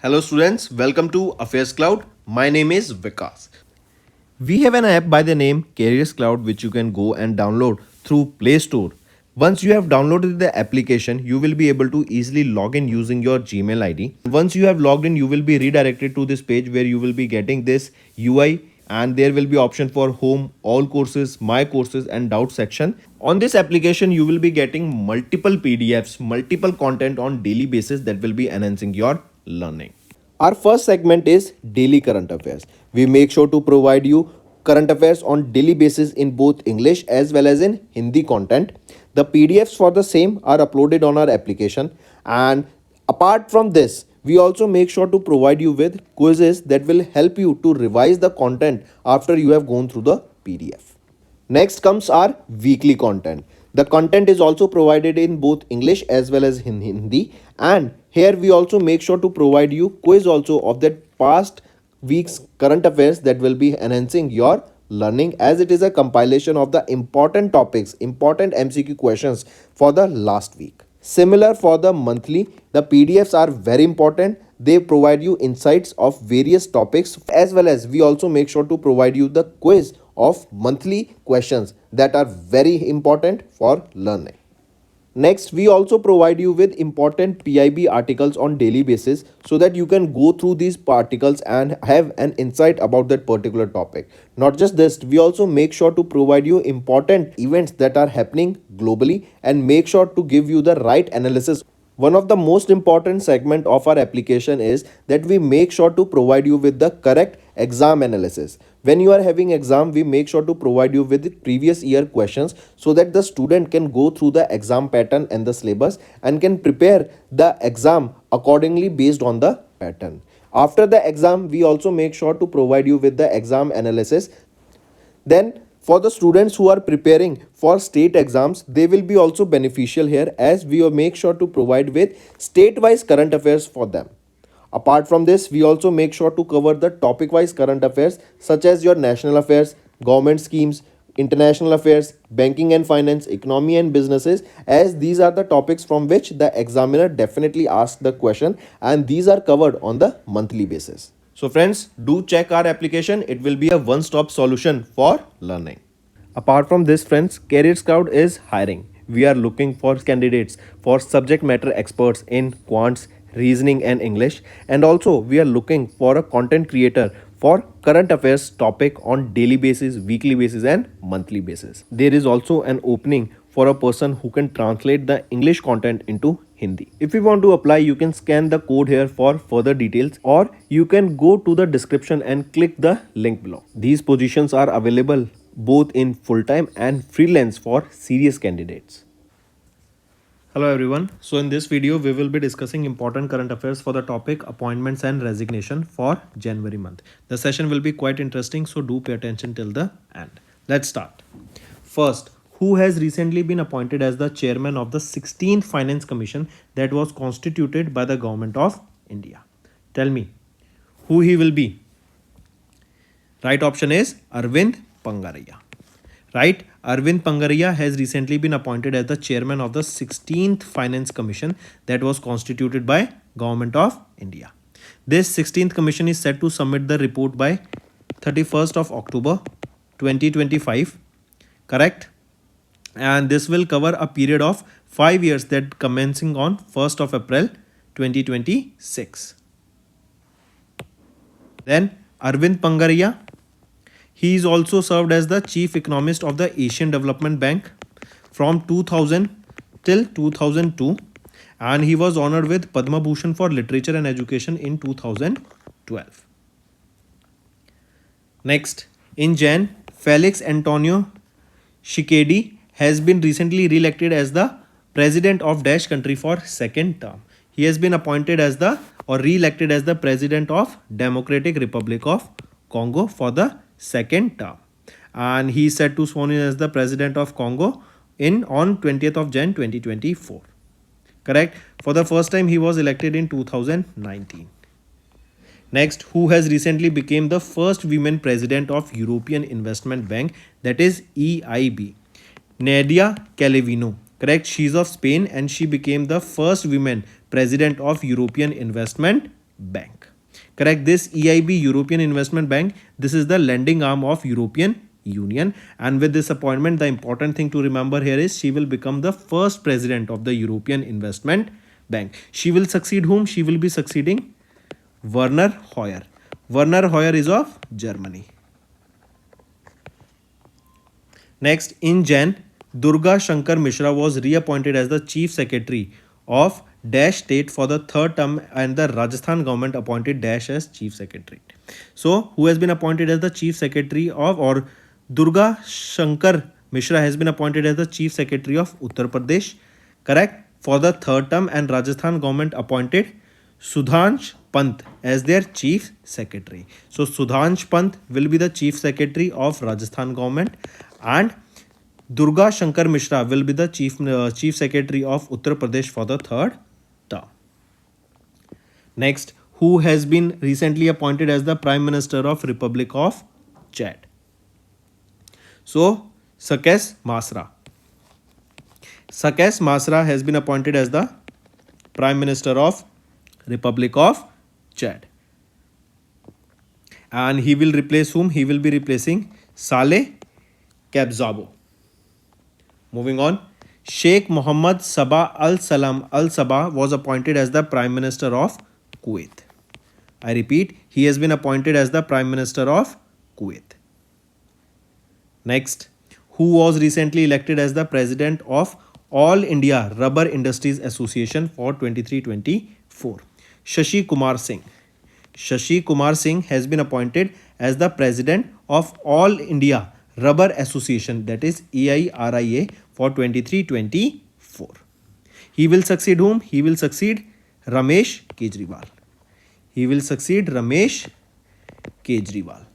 Hello students, welcome to AffairsCloud. My name is Vikas. We have an app by the name Careers Cloud which you can go and download through Play Store. Once you have downloaded the application, you will be able to easily log in using your Gmail ID. Once you have logged in, you will be redirected to this page where you will be getting this UI and there will be option for home, all courses, my courses and doubt section. On this application, you will be getting multiple PDFs, multiple content on daily basis that will be enhancing your learning. Our first segment is daily current affairs. We make sure to provide you current affairs on daily basis in both English as well as in Hindi content. The PDFs for the same are uploaded on our application, and apart from this, we also make sure to provide you with quizzes that will help you to revise the content after you have gone through the PDF. Next comes our weekly content. The content is also provided in both English as well as in Hindi, and here we also make sure to provide you quiz also of that past week's current affairs that will be enhancing your learning, as it is a compilation of the important topics, important MCQ questions for the last week. Similar for the monthly, the PDFs are very important. They provide you insights of various topics, as well as we also make sure to provide you the quiz of monthly questions that are very important for learning. Next, we also provide you with important PIB articles on daily basis so that you can go through these articles and have an insight about that particular topic. Not just this, we also make sure to provide you important events that are happening globally and make sure to give you the right analysis. One of the most important segment of our application is that we make sure to provide you with the correct exam analysis. When you are having exam, we make sure to provide you with previous year questions so that the student can go through the exam pattern and the syllabus and can prepare the exam accordingly based on the pattern. After the exam, we also make sure to provide you with the exam analysis. Then for the students who are preparing for state exams, they will be also beneficial here, as we will make sure to provide with state-wise current affairs for them. Apart from this, we also make sure to cover the topic-wise current affairs such as your national affairs, government schemes, international affairs, banking and finance, economy and businesses, as these are the topics from which the examiner definitely asks the question, and these are covered on the monthly basis. So friends, do check our application. It will be a one-stop solution for learning. Apart from this, friends, Careers Cloud is hiring. We are looking for candidates for subject matter experts in quants, reasoning and English, and also we are looking for a content creator for current affairs topic on daily basis, weekly basis and monthly basis. There is also an opening for a person who can translate the English content into Hindi. If you want to apply, you can scan the code here for further details, or you can go to the description and click the link below. These positions are available both in full-time and freelance for serious candidates. Hello everyone. So in this video, we will be discussing important current affairs for the topic appointments and resignation for January month. The session will be quite interesting, so do pay attention till the end. Let's start. First, who has recently been appointed as the chairman of the 16th Finance Commission that was constituted by the government of India? Tell me, who he will be? Right option is Arvind Pangaria. Right, Arvind Pangaria has recently been appointed as the chairman of the 16th Finance Commission that was constituted by Government of India. This 16th Commission is set to submit the report by 31st of October 2025, correct? And this will cover a period of 5 years that commencing on 1st of April 2026. Then Arvind Pangaria, he is also served as the chief economist of the Asian Development Bank from 2000 till 2002, and he was honored with Padma Bhushan for literature and education in 2012. Next, in Jan, Felix Antonio Shikedi has been recently re-elected as the president of Dash country for second term. He has been appointed as the re-elected as the president of Democratic Republic of Congo for the second term, and he is set to sworn in as the president of Congo on 20th of Jan 2024. Correct? For the first time he was elected in 2019. Next, who has recently become the first women president of European Investment Bank, that is EIB? Nadia Calvino. Correct? She is of Spain and she became the first woman president of European Investment Bank. Correct. This EIB, European Investment Bank, this is the lending arm of European Union. And with this appointment, the important thing to remember here is she will become the first president of the European Investment Bank. She will succeed whom? She will be succeeding Werner Hoyer. Werner Hoyer is of Germany. Next, in Jan, Durga Shankar Mishra was reappointed as the Chief Secretary of Dash State for the third term, and the Rajasthan government appointed Dash as Chief Secretary. So, who has been appointed as the Chief Secretary of, or Durga Shankar Mishra has been appointed as the Chief Secretary of Uttar Pradesh, correct, for the third term, and Rajasthan government appointed Sudhansh Pant as their Chief Secretary. So, Sudhansh Pant will be the Chief Secretary of Rajasthan government, and Durga Shankar Mishra will be the Chief Secretary of Uttar Pradesh for the third term. Next, who has been recently appointed as the Prime Minister of Republic of Chad? So, Sakes Masra. Sakes Masra has been appointed as the Prime Minister of Republic of Chad. And he will replace whom? He will be replacing Saleh Kebzabo. Moving on, Sheikh Mohammed Sabah Al Salam Al Sabah was appointed as the Prime Minister of Kuwait. I repeat, he has been appointed as the Prime Minister of Kuwait. Next, who was recently elected as the President of All India Rubber Industries Association for 23-24? Shashi Kumar Singh. Shashi Kumar Singh has been appointed as the President of All India Rubber Association, that is AIRIA, for 23-24. He will succeed whom? He will succeed Ramesh Kejriwal. He will succeed Ramesh Kejriwal.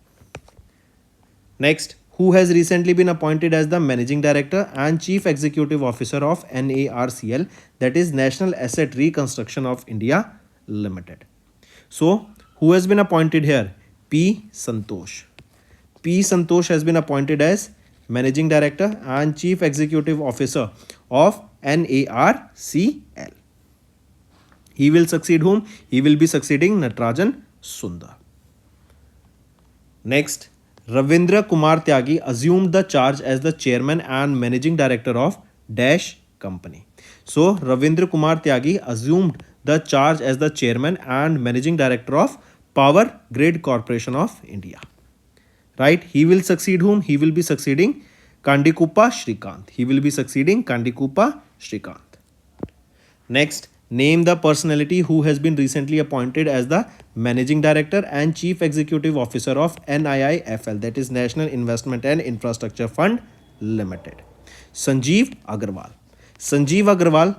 Next, who has recently been appointed as the Managing Director and Chief Executive Officer of NARCL, that is National Asset Reconstruction of India Limited. So, who has been appointed here? P. Santosh. P. Santosh has been appointed as Managing Director and Chief Executive Officer of NARCL. He will succeed whom? He will be succeeding Natarajan Sundar. Next, Ravindra Kumar Tyagi assumed the charge as the Chairman and Managing Director of Dash Company. So, Ravindra Kumar Tyagi assumed the charge as the Chairman and Managing Director of Power Grid Corporation of India. Right? He will succeed whom? He will be succeeding Kandikupa Shrikant. He will be succeeding Kandikupa Shrikant. Next, name the personality who has been recently appointed as the Managing Director and Chief Executive Officer of NIIFL, that is National Investment and Infrastructure Fund Limited. Sanjeev Agarwal. Sanjeev Agarwal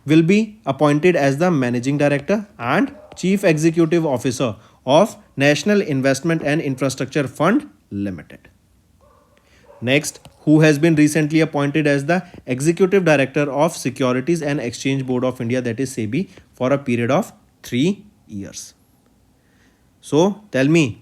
will be appointed as the Managing Director and Chief Executive Officer of National Investment and Infrastructure Fund Limited. Next, who has been recently appointed as the Executive Director of Securities and Exchange Board of India, that is SEBI, for a period of 3 years. So, tell me,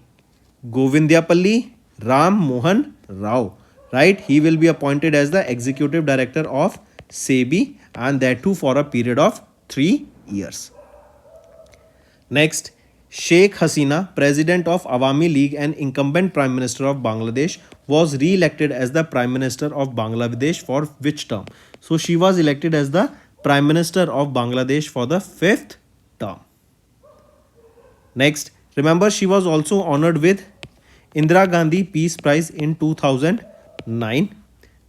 Govindyapalli Ram Mohan Rao, right? He will be appointed as the Executive Director of SEBI, and that too for a period of 3 years. Next, Sheikh Hasina, President of Awami League and incumbent Prime Minister of Bangladesh, was re-elected as the Prime Minister of Bangladesh for which term? So, she was elected as the Prime Minister of Bangladesh for the 5th term. Next, remember she was also honored with Indira Gandhi Peace Prize in 2009,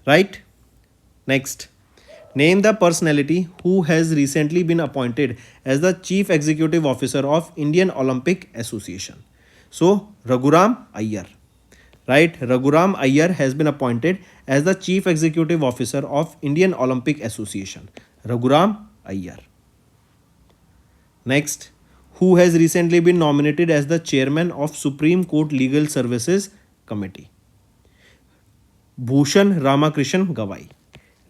right? Next, name the personality who has recently been appointed as the Chief Executive Officer of Indian Olympic Association. So, Raghuram Iyer, right? Raghuram Iyer has been appointed as the Chief Executive Officer of Indian Olympic Association. Raghuram Iyer. Next, who has recently been nominated as the Chairman of Supreme Court Legal Services Committee? Bhushan Ramakrishnan Gawai.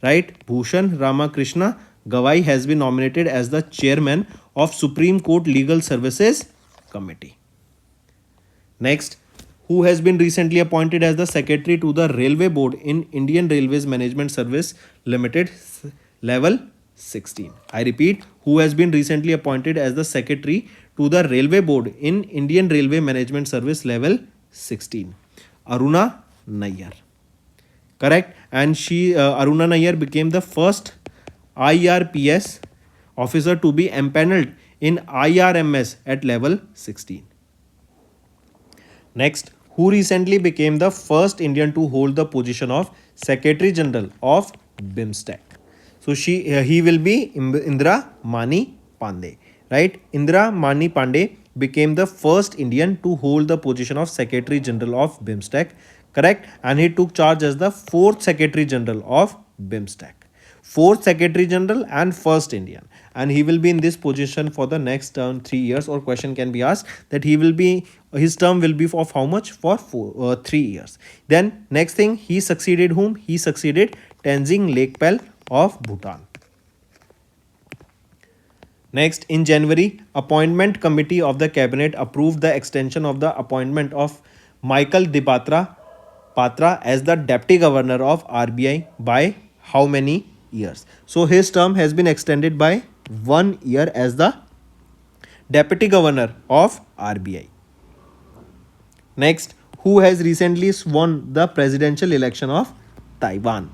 Right? Bhushan Ramakrishna Gawai has been nominated as the Chairman of Supreme Court Legal Services Committee. Next, who has been recently appointed as the Secretary to the Railway Board in Indian Railways Management Service Limited Level 16. I repeat, who has been recently appointed as the Secretary to the railway board in Indian Railway Management Service level 16? Aruna Nayyar. Correct. And Aruna Nayyar became the first IRPS officer to be empaneled in IRMS at level 16. Next, who recently became the first Indian to hold the position of Secretary General of BIMSTEC? So he will be Indira Mani Pandey, right? Indira Mani Pandey became the first Indian to hold the position of Secretary General of BIMSTEC, correct? And he took charge as the fourth Secretary General of BIMSTEC. Fourth Secretary General and first Indian, and he will be in this position for the next 3 years. Or question can be asked that his term will be of how much? For 3 years. Then next thing, he succeeded whom? He succeeded Tenzing Lekpel of Bhutan. Next, in January, Appointment Committee of the Cabinet approved the extension of the appointment of Michael Patra as the Deputy Governor of RBI by how many years? So his term has been extended by 1 year as the Deputy Governor of RBI. Next, who has recently won the presidential election of Taiwan?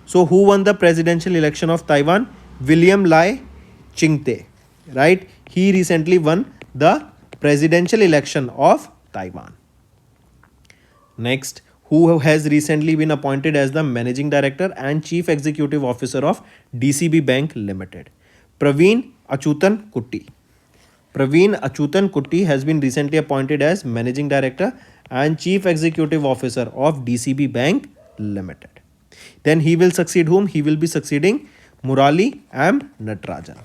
So who won the presidential election of Taiwan? William Lai Ching-te, right? He recently won the presidential election of Taiwan. Next, who has recently been appointed as the Managing Director and Chief Executive Officer of DCB Bank Limited? Praveen Achutan Kutty. Praveen Achutan Kutty has been recently appointed as Managing Director and Chief Executive Officer of DCB Bank Limited. Then he will succeed whom? He will be succeeding Murali M. Natarajan.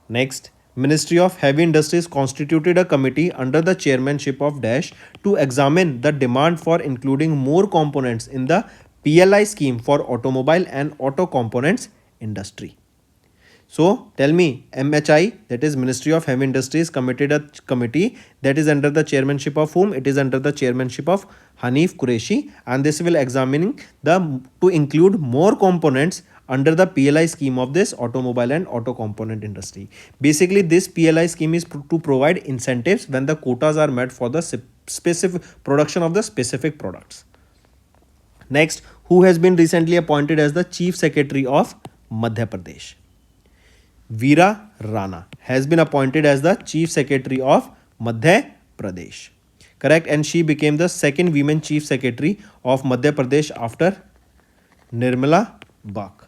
Next, Ministry of Heavy Industries constituted a committee under the chairmanship of Dash to examine the demand for including more components in the PLI scheme for automobile and auto components industry. So tell me, MHI, that is Ministry of Heavy Industries, committed a committee that is under the chairmanship of whom? It is under the chairmanship of Hanif Qureshi, and this will examining to include more components under the PLI scheme of this automobile and auto component industry. Basically, this PLI scheme is to provide incentives when the quotas are met for the specific production of the specific products. Next, who has been recently appointed as the Chief Secretary of Madhya Pradesh? Veera Rana has been appointed as the Chief Secretary of Madhya Pradesh. Correct, and she became the second women Chief Secretary of Madhya Pradesh after Nirmala Bak,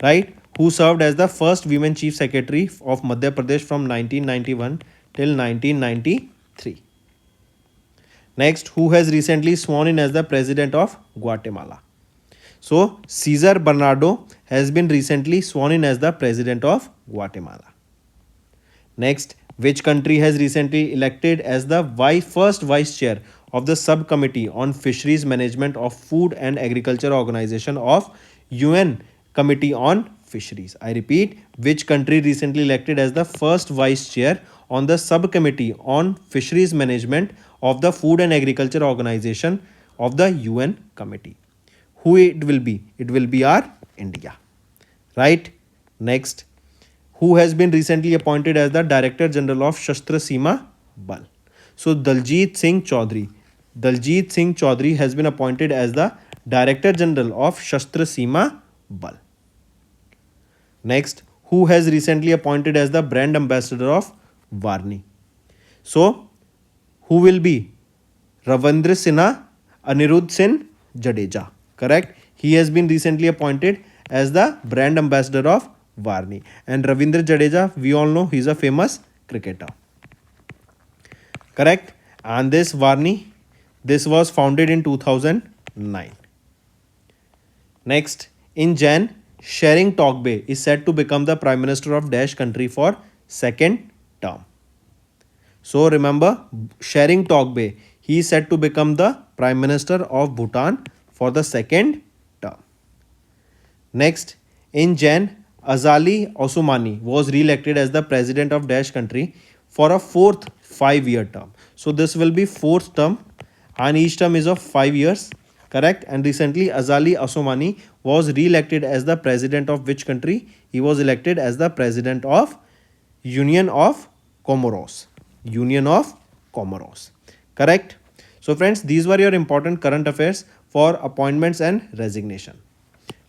right, who served as the first women Chief Secretary of Madhya Pradesh from 1991 till 1993. Next, who has recently sworn in as the President of Guatemala? So, Cesar Bernardo has been recently sworn in as the President of Guatemala. Next, which country has recently elected as the first Vice Chair of the Subcommittee on Fisheries Management of Food and Agriculture Organization of UN Committee on Fisheries? I repeat, which country recently elected as the first Vice Chair on the Subcommittee on Fisheries Management of the Food and Agriculture Organization of the UN Committee? Who it will be? It will be our India, right? Next, who has been recently appointed as the Director General of Shastra Seema Bal? So Daljit Singh Chaudhary. Daljit Singh Chaudhary has been appointed as the Director General of Shastra Seema Bal. Next, who has recently appointed as the Brand Ambassador of Varni? So, who will be? Ravindra Sinha Anirudh Singh Jadeja. Correct. He has been recently appointed as the Brand Ambassador of Varni. And Ravindra Jadeja, we all know he is a famous cricketer. Correct. And this Varni, this was founded in 2009. Next, in Jan, Shering Togbeh is said to become the Prime Minister of Dash country for second term. So remember, Shering Togbeh, he is said to become the Prime Minister of Bhutan for the second term. Next, in Jan, Azali Osmani was re-elected as the President of Dash country for a fourth 5-year term. So this will be fourth term and each term is of 5 years. Correct. And recently Azali Assoumani was re-elected as the president of which country? He was elected as the president of Union of Comoros. Union of Comoros. Correct? So friends, these were your important current affairs for appointments and resignation.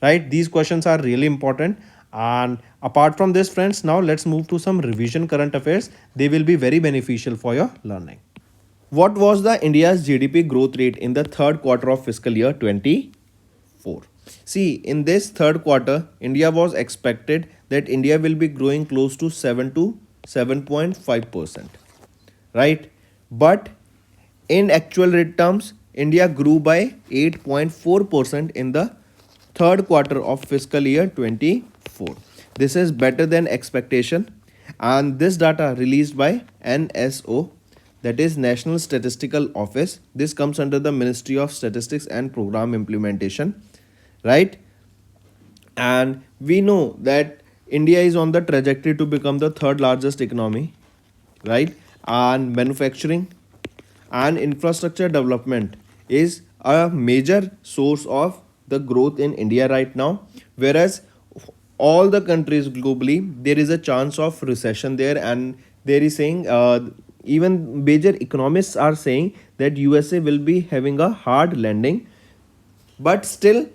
Right? These questions are really important. And apart from this, friends, now let's move to some revision current affairs. They will be very beneficial for your learning. What was the India's GDP growth rate in the third quarter of fiscal year 24? See, in this third quarter, India was expected that India will be growing close to 7 to 7.5%, right? But in actual rate terms, India grew by 8.4% in the third quarter of fiscal year 24. This is better than expectation, and this data released by NSO, that is National Statistical Office. This comes under the Ministry of Statistics and Program Implementation, right? And we know that India is on the trajectory to become the third largest economy, right? And manufacturing and infrastructure development is a major source of the growth in India right now, whereas all the countries globally there is a chance of recession there, and there is saying even major economists are saying that USA will be having a hard landing. But still,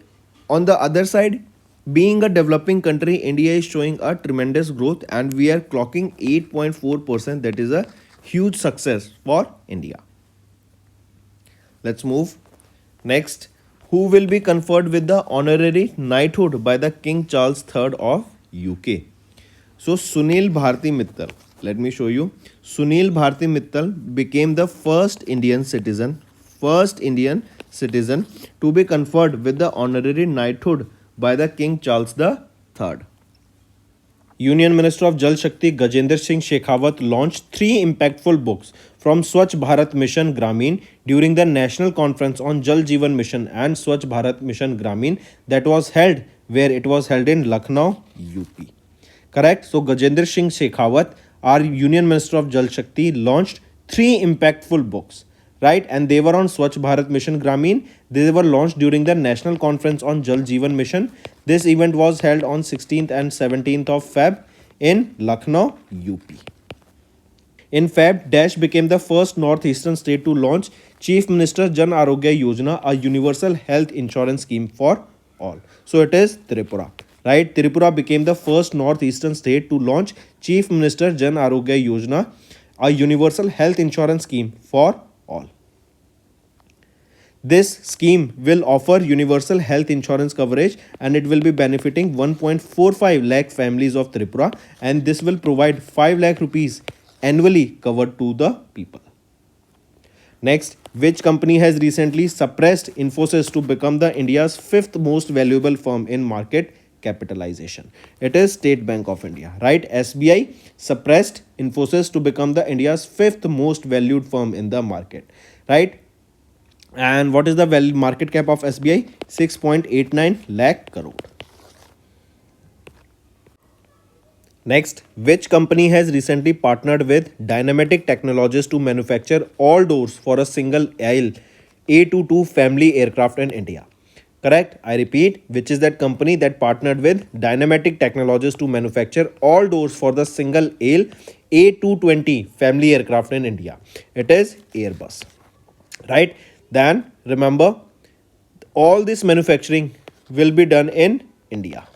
on the other side, being a developing country, India is showing a tremendous growth, and we are clocking 8.4%. That is a huge success for India. Let's move. Next, who will be conferred with the honorary knighthood by the King Charles III of UK? So Sunil Bharti Mittal. Let me show you. Sunil Bharti Mittal became the first Indian citizen to be conferred with the honorary knighthood by the King Charles III. Union Minister of Jal Shakti Gajendra Singh Shekhawat launched 3 impactful books from Swachh Bharat Mission Gramin during the National Conference on Jal Jeevan Mission and Swachh Bharat Mission Gramin that was held in Lucknow, UP. Correct? So Gajendra Singh Shekhawat, our Union Minister of Jal Shakti, launched 3 impactful books, right? And they were on Swachh Bharat Mission Gramin. They were launched during the National Conference on Jal Jeevan Mission. This event was held on 16th and 17th of Feb in Lucknow, UP. In Feb, Dash became the first northeastern state to launch Chief Minister Jan Arogya Yojana, a universal health insurance scheme for all. So it is Tripura, right? Tripura became the first northeastern state to launch Chief Minister Jan Arogya Yojana, a universal health insurance scheme for all. This scheme will offer universal health insurance coverage, and it will be benefiting 1.45 lakh families of Tripura, and this will provide 5 lakh rupees annually covered to the people. Next, which company has recently suppressed Infosys to become the India's 5th most valuable firm in market capitalization? It is State Bank of India, right? SBI suppressed Infosys to become the India's 5th most valued firm in the market, right? And what is the market cap of SBI? 6.89 lakh crore. Next, which company has recently partnered with Dynamatic Technologies to manufacture all doors for a single aisle A22 family aircraft in India? Correct? I repeat, which is that company that partnered with Dynamatic Technologies to manufacture all doors for the single aisle A220 family aircraft in India? It is Airbus, right? Then remember, all this manufacturing will be done in India.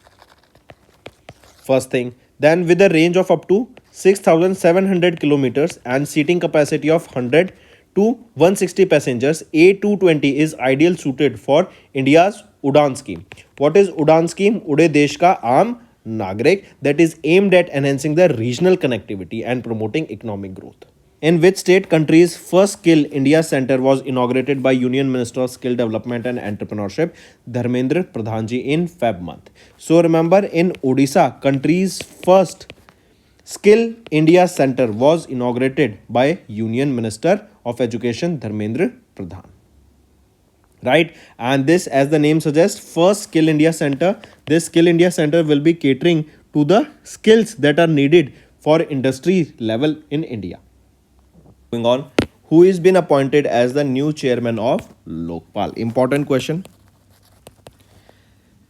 First thing. Then with a range of up to 6,700 kilometers and seating capacity of 100 to 160 passengers, A220 is ideal suited for India's Udan scheme. What is Udan scheme? Ude Desh Ka Aam Nagrik, that is aimed at enhancing the regional connectivity and promoting economic growth. In which state country's first Skill India Center was inaugurated by Union Minister of Skill Development and Entrepreneurship Dharmendra Pradhan ji in Feb month? So remember, in Odisha, country's first Skill India Center was inaugurated by Union Minister of Education Dharmendra Pradhan. Right? And this, as the name suggests, first Skill India Center. This Skill India Center will be catering to the skills that are needed for industry level in India. Moving on, who is been appointed as the new chairman of Lokpal? Important question.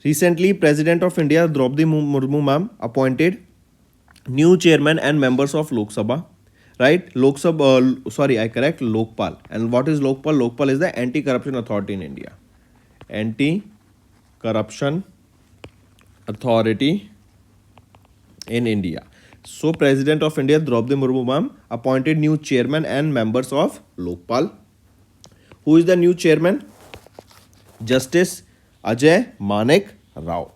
Recently, President of India Draupadi Murmu ma'am appointed new chairman and members of Lok Sabha, right? Lok Sabha, sorry, I correct, Lokpal. And what is Lokpal? Lokpal is the anti-corruption authority in India. Anti-corruption authority in India. So, President of India Draupadi Murmu ma'am appointed new chairman and members of Lokpal. Who is the new chairman? Justice Ajay Manek Rao.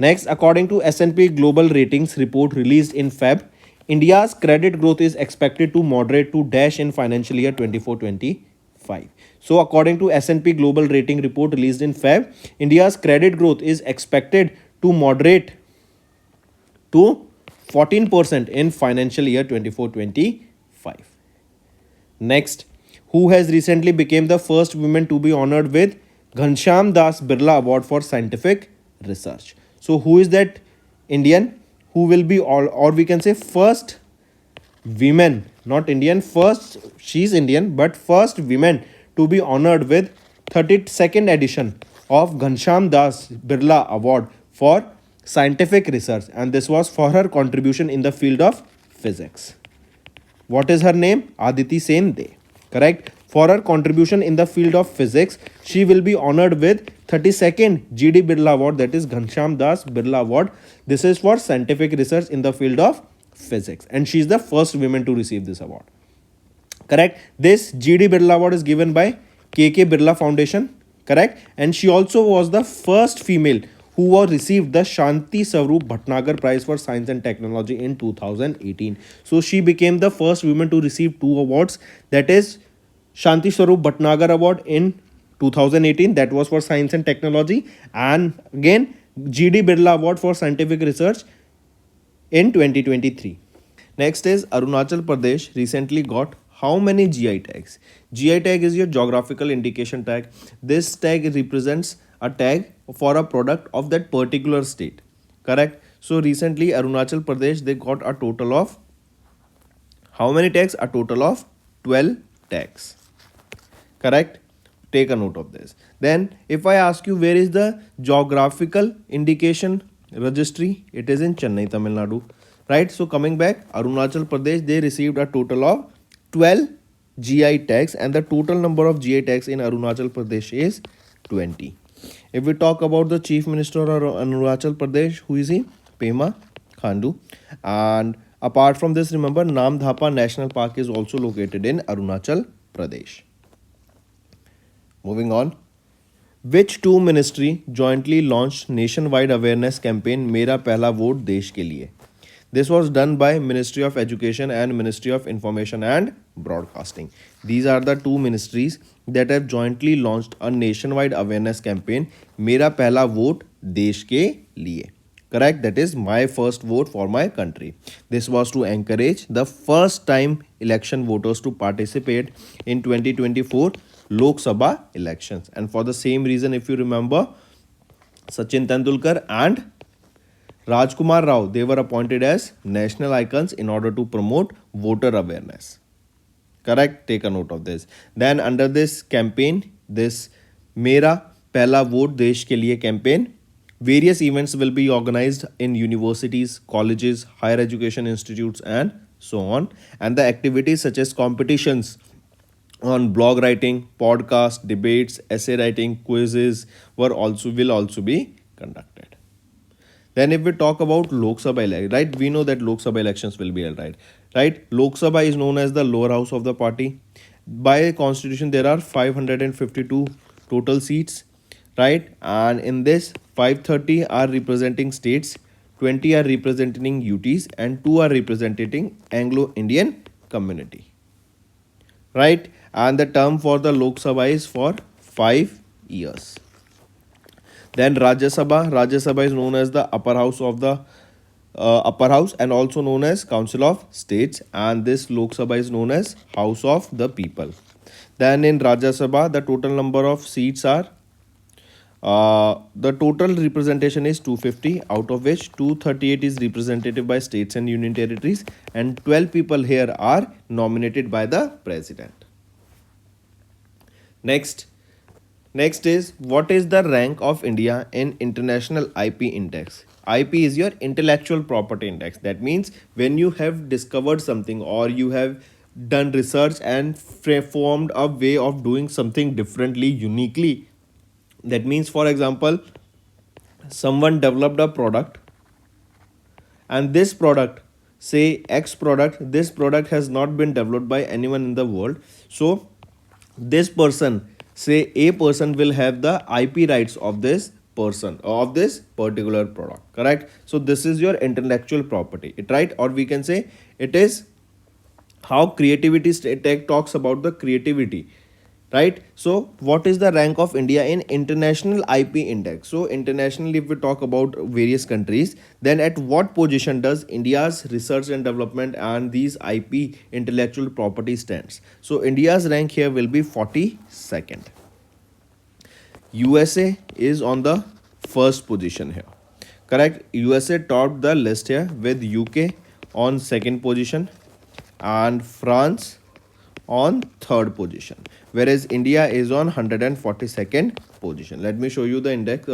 Next, according to S&P Global Ratings report released in Feb, India's credit growth is expected to moderate to dash in financial year 24-25. So, according to S&P Global Rating report released in Feb, India's credit growth is expected to moderate to 14% in financial year 24-25. Next, who has recently become the first woman to be honored with Ghanshyam Das Birla Award for Scientific Research. So, who is that Indian who will be all, or we can say first women, not Indian, first, she's Indian, but first women to be honored with 32nd edition of Ghanshyam Das Birla Award for Scientific Research, and this was for her contribution in the field of physics. What is her name? Aditi Sen De. Correct. For her contribution in the field of physics, she will be honored with 32nd GD Birla Award, that is Ghanshyam Das Birla Award. This is for scientific research in the field of physics, and she is the first woman to receive this award. Correct. This GD Birla Award is given by KK Birla Foundation. Correct. And she also was the first female who was received the Shanti Swarup Bhatnagar Prize for Science and Technology in 2018. So she became the first woman to receive two awards, that is Shanti Swarup Bhatnagar Award in 2018, that was for Science and Technology, and again GD Birla Award for Scientific Research in 2023. Next is Arunachal Pradesh recently got how many GI tags? GI tag is your geographical indication tag. This tag represents a tag for a product of that particular state. Correct? So recently Arunachal Pradesh, they got a total of how many tags? A total of 12 tags. Correct? Take a note of this. Then if I ask you where is the geographical indication registry, it is in Chennai, Tamil Nadu. Right? So coming back, Arunachal Pradesh, they received a total of 12 GI tags, and the total number of GI tags in Arunachal Pradesh is 20. If we talk about the Chief Minister of Arunachal Pradesh, who is he? Pema Khandu. And apart from this, remember Namdhapa National Park is also located in Arunachal Pradesh. Moving on. Which two ministry jointly launched nationwide awareness campaign Mera Pehla Vote Desh Ke Liye? This was done by Ministry of Education and Ministry of Information and Broadcasting. These are the two ministries that have jointly launched a nationwide awareness campaign Mera Pehla Vote Desh Ke Liye. Correct? That is my first vote for my country. This was to encourage the first time election voters to participate in 2024 Lok Sabha elections. And for the same reason, if you remember, Sachin Tendulkar and Rajkumar Rao, they were appointed as national icons in order to promote voter awareness. Correct? Take a note of this. Then under this campaign, this Mera Pehla Vote Desh Ke Liye campaign, various events will be organized in universities, colleges, higher education institutes and so on. And the activities such as competitions on blog writing, podcast, debates, essay writing, quizzes will also be conducted. Then if we talk about Lok Sabha election, right, we know that Lok Sabha elections will be held, right? Lok Sabha is known as the lower house of the party. By constitution, there are 552 total seats, right? And in this, 530 are representing states, 20 are representing UTs, and 2 are representing Anglo-Indian community, right? And the term for the Lok Sabha is for 5 years. Then Rajya Sabha is known as the upper house of the upper house and also known as Council of States, and this Lok Sabha is known as House of the People. Then in Rajya Sabha, the total number of seats are the total representation is 250, out of which 238 is representative by states and union territories, and 12 people here are nominated by the president. Next is what is the rank of India in International IP Index? IP is your intellectual property index. That means when you have discovered something or you have done research and formed a way of doing something differently, uniquely. That means, for example, someone developed a product, and this product, say X product, this product has not been developed by anyone in the world. So this person, say A person, will have the IP rights of this person, of this particular product, correct? So this is your intellectual property, right? Or we can say it is how creativity tech talks about the creativity, right? So what is the rank of India in international IP index? So internationally, if we talk about various countries, then at what position does India's research and development and these IP intellectual property stands? So India's rank here will be 42nd. USA is on the first position here, correct? USA topped the list here with UK on second position and France on third position, whereas India is on 142nd position. Let me show you the index.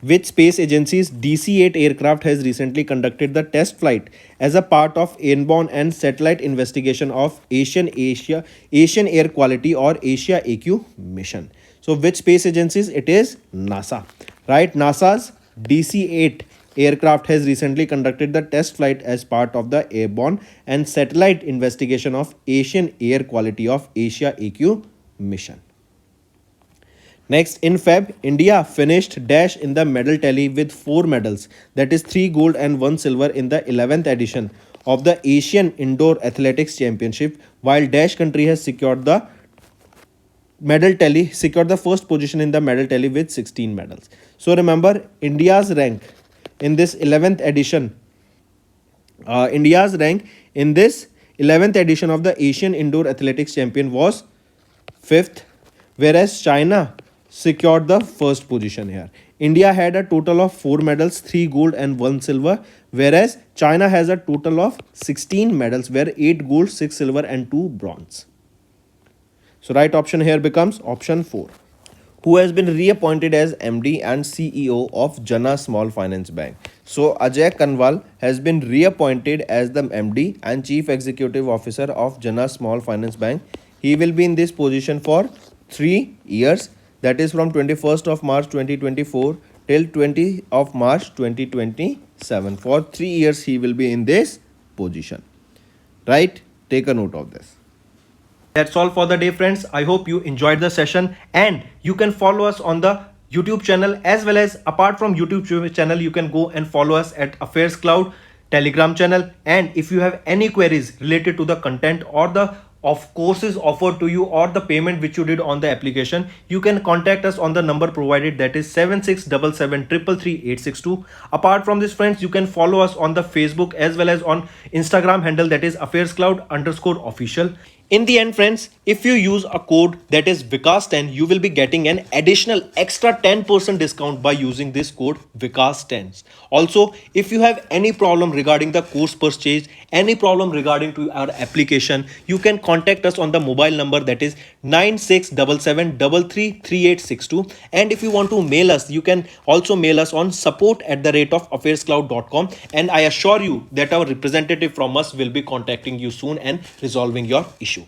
Which space agency's DC-8 aircraft has recently conducted the test flight as a part of airborne and satellite investigation of Asian Air Quality or Asia AQ mission? So which space agencies? It is NASA, right? NASA's DC-8 aircraft has recently conducted the test flight as part of the airborne and satellite investigation of Asian Air Quality of Asia AQ mission. Next, in Feb, India finished dash in the medal tally with 4 medals, that is 3 gold and 1 silver in the 11th edition of the Asian Indoor Athletics Championship, while dash country has secured the first position in the medal tally with 16 medals. So remember, India's rank in this 11th edition of the Asian Indoor Athletics Champion was 5th, whereas China secured the first position here. India had a total of 4 medals, 3 gold and 1 silver, whereas China has a total of 16 medals, where 8 gold, 6 silver and 2 bronze. So right option here becomes option 4. Who has been reappointed as MD and CEO of Jana Small Finance Bank? So Ajay Kanwal has been reappointed as the MD and Chief Executive Officer of Jana Small Finance Bank. He will be in this position for 3 years, that is from 21st of March 2024 till 20th of March 2027. For 3 years he will be in this position, right? Take a note of this. That's all for the day, friends. I hope you enjoyed the session, and you can follow us on the YouTube channel, as well as apart from YouTube channel, you can go and follow us at AffairsCloud Telegram channel. And if you have any queries related to the content or the of courses offered to you or the payment which you did on the application, you can contact us on the number provided, that is 7677333862. Apart from this, friends, you can follow us on the Facebook as well as on Instagram handle, that is AffairsCloud_official. In the end, friends, if you use a code that is Vikas10, you will be getting an additional extra 10% discount by using this code Vikas10. Also, if you have any problem regarding the course purchase, any problem regarding to our application, you can contact us on the mobile number, that is 9677333862. And if you want to mail us, you can also mail us on support@affairscloud.com, and I assure you that our representative from us will be contacting you soon and resolving your issue.